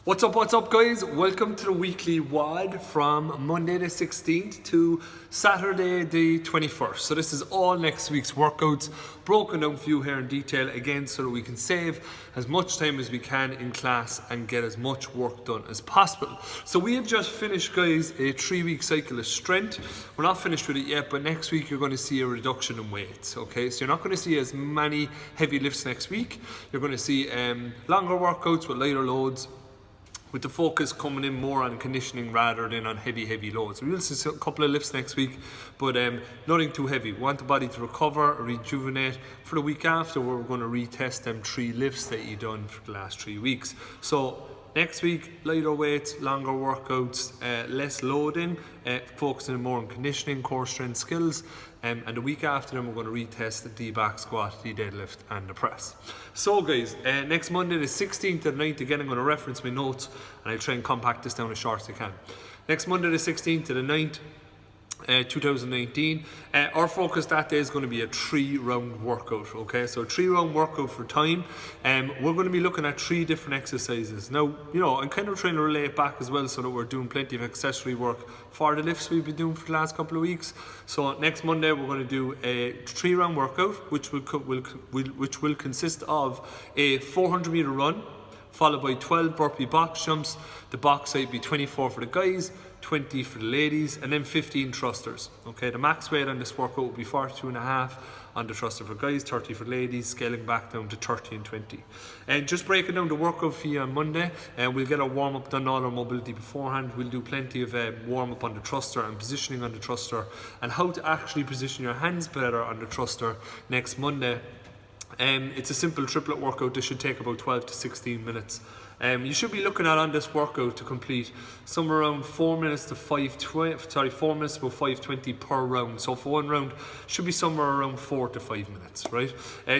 What's up guys? Welcome to the weekly WOD from Monday the 16th to Saturday the 21st. So this is all next week's workouts, broken down for you here in detail again so that we can save as much time as we can in class and get as much work done as possible. So we have just finished, guys, a 3-week cycle of strength. We're not finished with it yet, but next week you're going to see a reduction in weights, okay? So you're not going to see as many heavy lifts next week. You're going to see longer workouts with lighter loads, with the focus coming in more on conditioning rather than on heavy loads. We'll see a couple of lifts next week, but nothing too heavy. We want the body to recover, rejuvenate. For the week after, we're going to retest them 3 lifts that you've done for the last 3 weeks. So next week, lighter weights, longer workouts, less loading, focusing more on conditioning, core strength skills. And the week after them, we're going to retest the back squat, the deadlift, and the press. So guys, next Monday, the 16th of the 9th, again, I'm going to reference my notes, and I'll try and compact this down as short as I can. Next Monday, the 16th of the 9th, 2019, our focus that day is going to be a 3-round workout, okay? So a 3-round workout for time. We're going to be looking at 3 different exercises. Now, I'm kind of trying to relay it back as well so that we're doing plenty of accessory work for the lifts we've been doing for the last couple of weeks. So next Monday we're going to do a 3-round workout, which will consist of a 400-meter run, followed by 12 burpee box jumps. The box height be 24 for the guys, 20 for the ladies, and then 15 thrusters. Okay, the max weight on this workout will be 42.5 on the thruster for guys, 30 for ladies, scaling back down to 30 and 20. And just breaking down the workout for you on Monday, we'll get our warm-up done, all our mobility beforehand. We'll do plenty of warm-up on the thruster and positioning on the thruster, and how to actually position your hands better on the thruster next Monday. It's a simple triplet workout. This should take about 12 to 16 minutes. You should be looking at on this workout to complete somewhere around 4 minutes to 4 minutes to 5:20 per round. So for one round, should be somewhere around 4 to 5 minutes, right?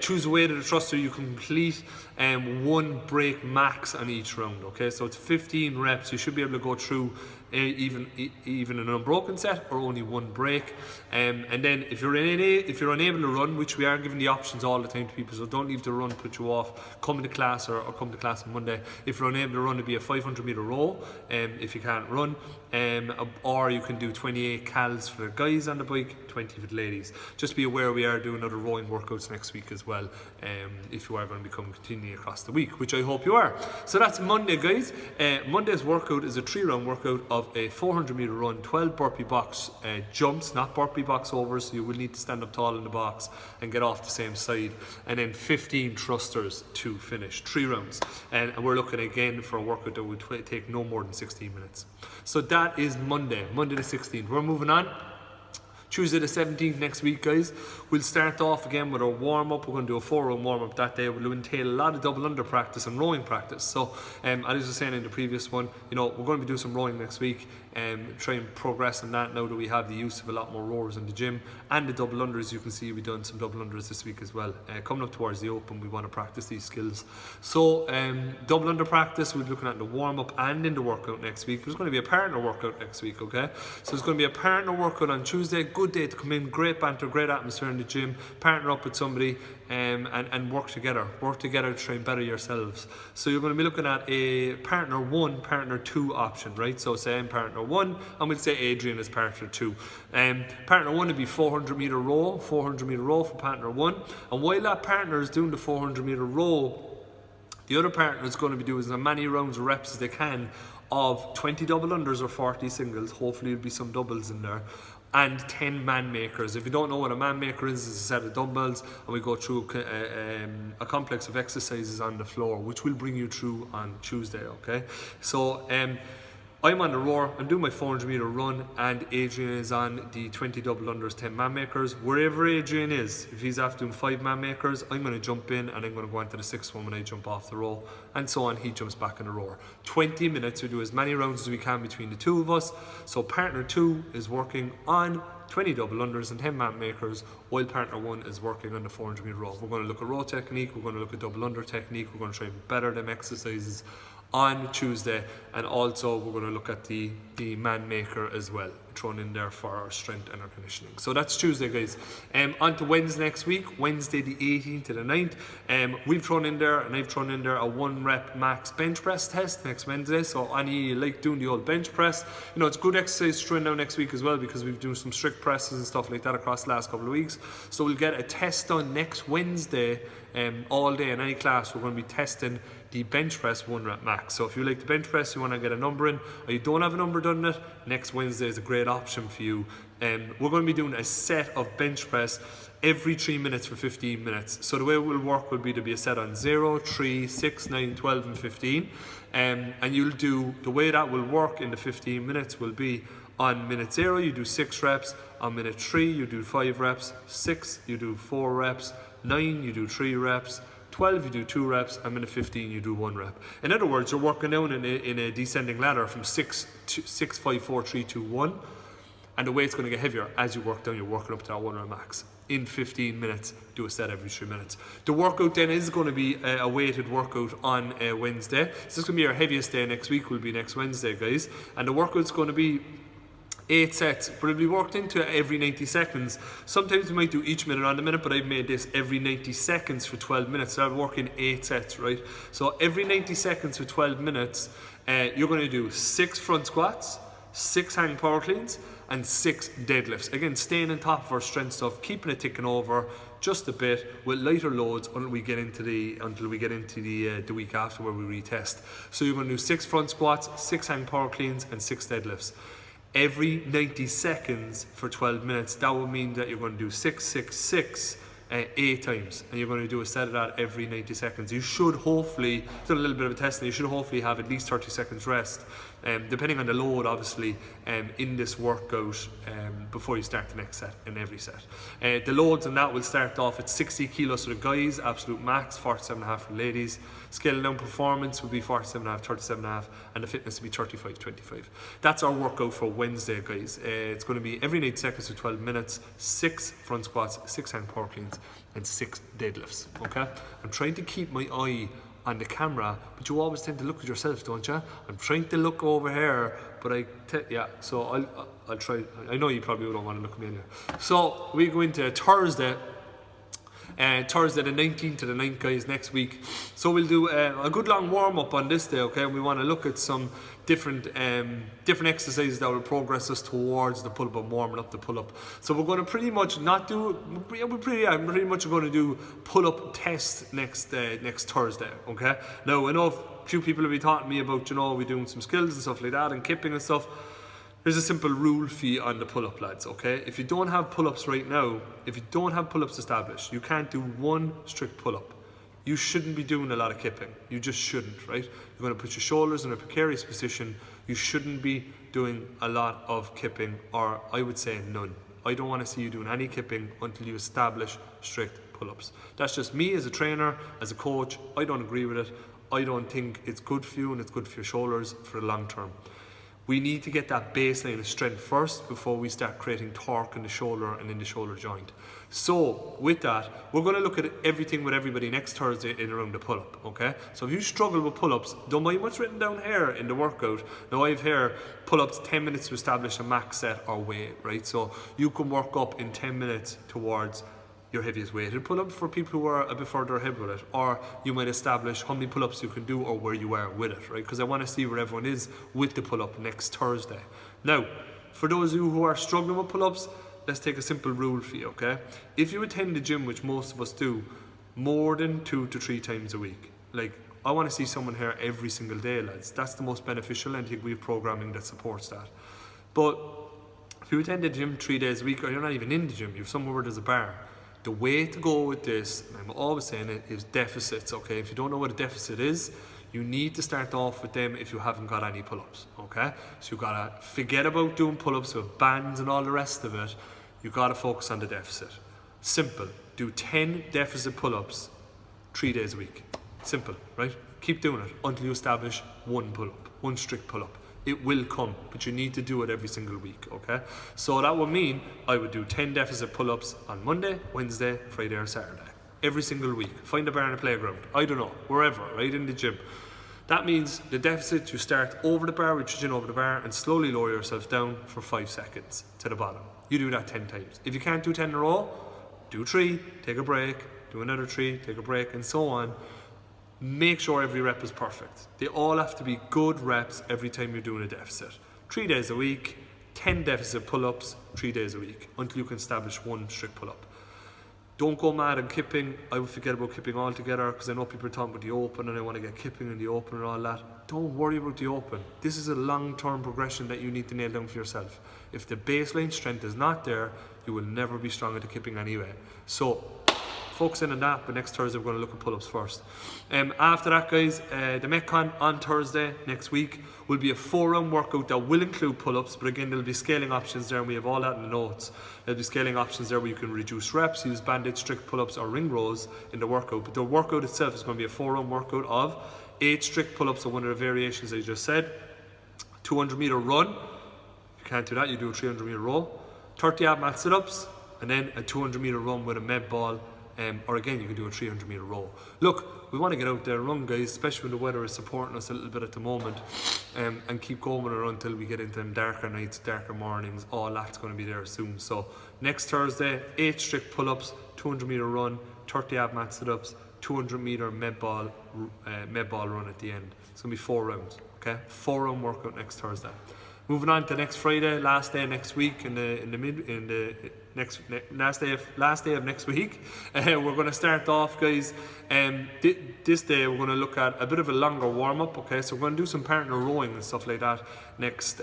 Choose a weight of the thruster you can complete 1 break max on each round, okay? So it's 15 reps. You should be able to go through even an unbroken set or only 1 break. And then if you're unable to run, which we are giving the options all the time to people, so don't leave the run put you off. Come to class or come to class on Monday. If you're unable to run, it'd be a 500-meter row if you can't run, or you can do 28 cals for the guys on the bike, 20 for the ladies. Just be aware we are doing other rowing workouts next week as well, if you are going to become continuing across the week, which I hope you are. So that's Monday, guys. Monday's workout is a 3-round workout of a 400-meter run, 12 burpee box jumps, not burpee box overs, so you will need to stand up tall in the box and get off the same side, and then 15 thrusters to finish, 3 rounds. And we're looking again for a workout that would take no more than 16 minutes. So that is Monday the 16th. We're moving on. Tuesday the 17th next week, guys, we'll start off again with our warm-up. We're going to do a 4-round warm-up that day. We'll entail a lot of double under practice and rowing practice. So as I was saying in the previous one, we're going to be doing some rowing next week, try and progress on that now that we have the use of a lot more rowers in the gym. And the double unders, you can see we've done some double unders this week as well. Coming up towards the open, we want to practice these skills. So double under practice, we'll be looking at the warm-up and in the workout next week. There's going to be a partner workout next week, okay? So there's going to be a partner workout on Tuesday. Good day to come in, great banter, great atmosphere in the gym, partner up with somebody and work together to try and better yourselves. So you're going to be looking at a partner 1, partner 2 option, right? So say I'm partner 1 and we'll say Adrian is partner 2. Partner 1 would be 400-meter row for partner 1, and while that partner is doing the 400-meter row, the other partner is going to be doing as many rounds or reps as they can of 20 double unders or 40 singles. Hopefully there'll be some doubles in there, and 10 man makers. If you don't know what a man maker is, it's a set of dumbbells, and we go through a complex of exercises on the floor, which we'll bring you through on Tuesday, okay? So I'm on the rower, I'm doing my 400-meter run, and Adrian is on the 20 double unders, 10 man makers. Wherever Adrian is, if he's after doing 5 man makers, I'm going to jump in and I'm going to go into the 6th one when I jump off the row, and so on. He jumps back on the rower. 20 minutes, we do as many rounds as we can between the 2 of us. So partner 2 is working on 20 double unders and 10 man makers, while partner 1 is working on the 400-meter row. We're going to look at row technique, we're going to look at double under technique, we're going to try and better them exercises on Tuesday, and also we're going to look at the man maker as well, thrown in there for our strength and our conditioning. So that's Tuesday, guys. On to Wednesday next week, Wednesday the 18th to the 9th. We've thrown in there, and I've thrown in there, a 1 rep max bench press test next Wednesday. So any like doing the old bench press, you know, it's good exercise to throw in now next week as well, because we've done some strict presses and stuff like that across the last couple of weeks. So we'll get a test done next Wednesday, all day in any class. We're going to be testing the bench press 1 rep max. So if you like the bench press, you want to get a number in, or you don't have a number done it, next Wednesday is a great option for you. We're going to be doing a set of bench press every 3 minutes for 15 minutes. So the way it will work will be to be a set on 0, 3, 6, 9, 12 and 15. And you'll do, the way that will work in the 15 minutes will be on minute 0 you do 6 reps, on minute 3 you do 5 reps, 6 you do 4 reps, 9 you do 3 reps, 12 you do 2 reps, and minute 15 you do 1 rep. In other words, you're working down in a descending ladder from 6, 5, 4, 3, 2, 1, and the weight's going to get heavier as you work down. You're working up to that 1 rep max. In 15 minutes, do a set every 3 minutes. The workout then is going to be a weighted workout on Wednesday. So this is going to be our heaviest day next week, will be next Wednesday, guys. And the workout's going to be 8 sets, but it'll be worked into every 90 seconds. Sometimes we might do each minute on the minute, but I've made this every 90 seconds for 12 minutes. So I'll work in 8 sets, right? So every 90 seconds for 12 minutes, you're going to do 6 front squats, 6 hang power cleans, and 6 deadlifts. Again, staying on top of our strength stuff, keeping it ticking over just a bit with lighter loads until we get into the week after, where we retest. So you're going to do 6 front squats, 6 hang power cleans, and 6 deadlifts. Every 90 seconds for 12 minutes, that will mean that you're going to do 6, 6, 6, 8 times, and you're going to do a set of that every 90 seconds. You should hopefully, done a little bit of a test, and you should hopefully have at least 30 seconds rest, depending on the load, obviously, in this workout before you start the next set, in every set. The loads on that will start off at 60 kilos for the guys, absolute max, 47.5 for the ladies. Scale down performance will be 47.5, 37.5, and the fitness will be 35, 25. That's our workout for Wednesday, guys. It's going to be every 8 seconds for 12 minutes, 6 front squats, 6 hang power cleans, and 6 deadlifts, okay? I'm trying to keep my eye on the camera, but you always tend to look at yourself, don't you? I'm trying to look over here, but so I'll try. I know you probably don't want to look at me anyway. So we go into Thursday the 19th to the 9th, guys, next week. So we'll do a good long warm-up on this day, okay? And we want to look at some different exercises that will progress us towards the pull-up and warming up the pull-up. So we're going to pretty much not do, I'm pretty much going to do pull-up test next Thursday, okay? Now, I know a few people have been talking to me about, you know, we're doing some skills and stuff like that, and kipping and stuff. There's a simple rule for you on the pull-up, lads, okay? If you don't have pull-ups right now, if you don't have pull-ups established, you can't do one strict pull-up. You shouldn't be doing a lot of kipping. You just shouldn't, right? You're going to put your shoulders in a precarious position. You shouldn't be doing a lot of kipping, or I would say none. I don't want to see you doing any kipping until you establish strict pull-ups. That's just me as a trainer, as a coach. I don't agree with it. I don't think it's good for you, and it's good for your shoulders for the long term. We need to get that baseline of strength first before we start creating torque in the shoulder and in the shoulder joint. So with that, we're going to look at everything with everybody next Thursday in around the pull-up, okay? So if you struggle with pull-ups, don't mind what's written down here in the workout. Now I've here pull-ups 10 minutes to establish a max set or weight, right? So you can work up in 10 minutes towards your heaviest weighted pull-up for people who are a bit further ahead with it, or you might establish how many pull-ups you can do or where you are with it, right? Because I want to see where everyone is with the pull-up next Thursday. Now, for those of you who are struggling with pull-ups, let's take a simple rule for you, okay? If you attend the gym, which most of us do, more than 2 to 3 times a week, like, I want to see someone here every single day, lads. That's the most beneficial, and I think we have programming that supports that. But if you attend the gym 3 days a week, or you're not even in the gym, you're somewhere where there's a bar, the way to go with this, and I'm always saying it, is deficits, okay? If you don't know what a deficit is, you need to start off with them if you haven't got any pull-ups, okay? So you've got to forget about doing pull-ups with bands and all the rest of it. You've got to focus on the deficit. Simple. Do 10 deficit pull-ups 3 days a week. Simple, right? Keep doing it until you establish one pull-up, one strict pull-up. It will come, but you need to do it every single week, okay? So that would mean I would do 10 deficit pull-ups on Monday, Wednesday, Friday or Saturday. Every single week. Find a bar in a playground. I don't know, wherever, right in the gym. That means the deficit, you start over the bar with your chin over the bar and slowly lower yourself down for 5 seconds to the bottom. You do that 10 times. If you can't do 10 in a row, do 3, take a break, do another 3, take a break, and so on. Make sure every rep is perfect. They all have to be good reps every time you're doing a deficit. 3 days a week, 10 deficit pull-ups, 3 days a week, until you can establish 1 strict pull-up. Don't go mad on kipping. I would forget about kipping altogether, because I know people are talking about the open and they want to get kipping in the open and all that. Don't worry about the open. This is a long-term progression that you need to nail down for yourself. If the baseline strength is not there, you will never be strong at the kipping anyway. So focus in on that, but next Thursday we're going to look at pull-ups first. After that, guys, the Metcon on Thursday next week will be a 4-round workout that will include pull-ups, but again, there'll be scaling options there, and we have all that in the notes. There'll be scaling options there where you can reduce reps, use banded strict pull-ups or ring rows in the workout. But the workout itself is going to be a 4-round workout of 8 strict pull-ups, or one of the variations I just said, 200-meter run. If you can't do that, you do a 300-meter row, 30 ab mat sit-ups, and then a 200-meter run with a med ball. Or again, you can do a 300-meter row. Look, we want to get out there and run, guys, especially when the weather is supporting us a little bit at the moment, and keep going around until we get into them darker nights, darker mornings. All that's going to be there soon. So next Thursday, 8 strict pull-ups, 200-meter run, 30 ab mat sit-ups, 200-meter med ball run at the end. It's going to be 4 rounds. Okay, 4-round workout next Thursday. Moving on to next Friday, last day of next week, last day of next week. We're going to start off, guys. This day we're going to look at a bit of a longer warm up. Okay, so we're going to do some partner rowing and stuff like that next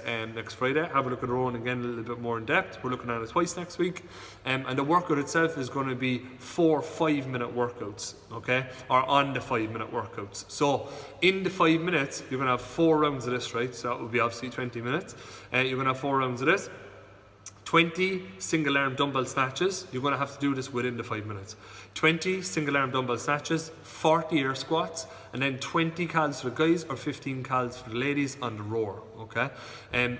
Friday. Have a look at rowing again a little bit more in depth. We're looking at it twice next week, and the workout itself is going to be 4 5-minute workouts. Okay, or on the 5-minute workouts. So in the 5 minutes, you're going to have 4 rounds of this, right? So that would be obviously 20 minutes. You're going to have 4 rounds of this. 20 single arm dumbbell snatches. You're going to have to do this within the 5 minutes. 20 single arm dumbbell snatches, 40 air squats, and then 20 cals for the guys or 15 cals for the ladies on the rower. Okay,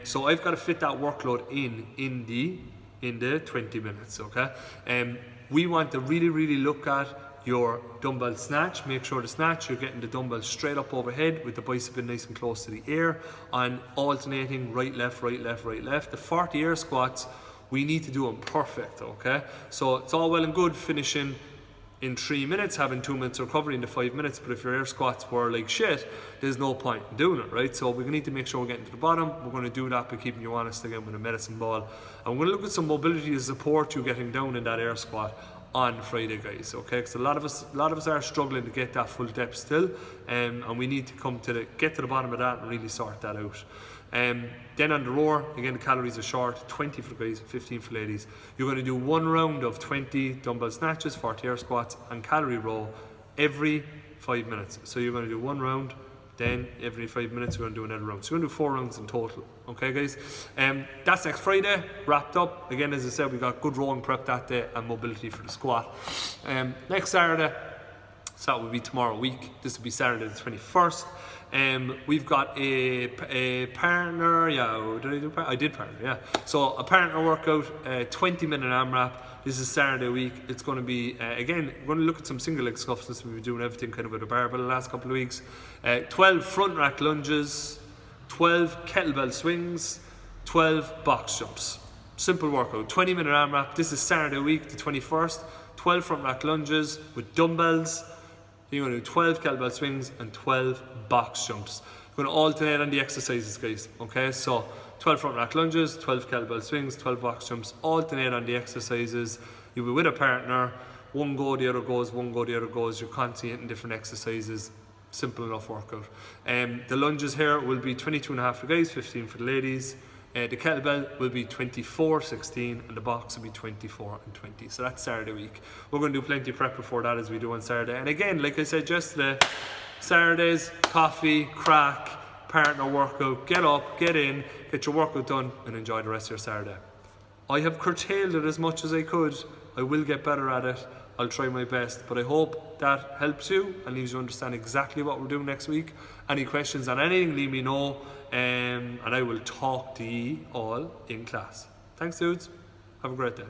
so I've got to fit that workload in the 20 minutes. Okay, we want to really look at your dumbbell snatch. Make sure the snatch, you're getting the dumbbell straight up overhead with the bicep in nice and close to the air, on alternating right left, right left, right left. The 40 air squats, we need to do them perfect. Okay, so it's all well and good finishing in 3 minutes, having 2 minutes recovery in the 5 minutes, but if your air squats were like shit, there's no point in doing it, right? So we need to make sure we're getting to the bottom. We're going to do that by keeping you honest again with a medicine ball, and we're going to look at some mobility to support you getting down in that air squat on Friday, guys. Okay, because a lot of us are struggling to get that full depth still, and we need to get to the bottom of that and really sort that out. Then on the rower, again, the calories are short, 20 for guys, 15 for ladies. You're going to do 1 round of 20 dumbbell snatches, 40 air squats, and calorie row every 5 minutes. So you're going to do 1 round, then every 5 minutes you're going to do another round. So you're going to do 4 rounds in total. Okay, guys. That's next Friday, wrapped up. Again, as I said, we got good rowing prep that day and mobility for the squat. Next Saturday, so that will be tomorrow week. This will be Saturday the 21st. We've got a partner, did I do partner? I did partner, yeah. So a partner workout, 20-minute AMRAP. This is Saturday week. It's going to be, again, we're going to look at some single leg scuffs. This we've been doing everything kind of with a barbell the last couple of weeks. 12 front rack lunges, 12 kettlebell swings, 12 box jumps. Simple workout, 20-minute AMRAP. This is Saturday week, the 21st. 12 front rack lunges with dumbbells. You're going to do 12 kettlebell swings and 12 box jumps. You're going to alternate on the exercises, guys. Okay, so 12 front rack lunges, 12 kettlebell swings, 12 box jumps. Alternate on the exercises. You'll be with a partner. One go, the other goes. One go, the other goes. You're constantly hitting different exercises. Simple enough workout. The lunges here will be 22.5 for guys, 15 for the ladies. The kettlebell will be 24-16 and the box will be 24 and 20. So that's Saturday week. We're going to do plenty of prep before that as we do on Saturday. And again, like I said yesterday, Saturdays, coffee, crack, partner workout, get up, get in, get your workout done and enjoy the rest of your Saturday. I have curtailed it as much as I could. I will get better at it. I'll try my best, but I hope that helps you and leaves you understand exactly what we're doing next week. Any questions on anything, leave me know, and I will talk to you all in class. Thanks, dudes. Have a great day.